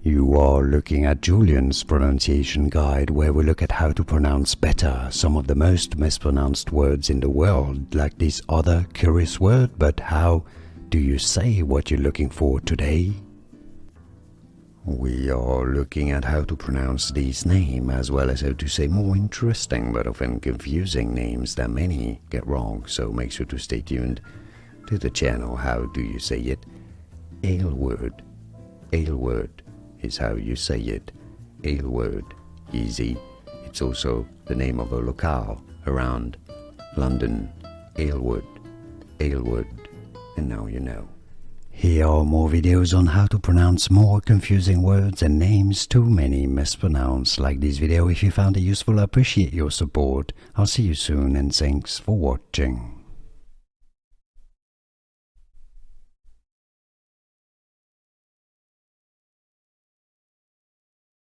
You are looking at Julian's pronunciation guide, where we look at how to pronounce better some of the most mispronounced words in the world, like this other curious word. But how do you say what you're looking for today? We are looking at how to pronounce these names, as well as how to say more interesting but often confusing names that many get wrong, so make sure to stay tuned to the channel. How do you say it? Aylward. Aylward is how you say it. Aylward. Easy. It's also the name of a locale around London. Aylward. Aylward. And now you know. Here are more videos on how to pronounce more confusing words and names too many mispronounced. Like this video if you found it useful. I appreciate your support. I'll see you soon and thanks for watching.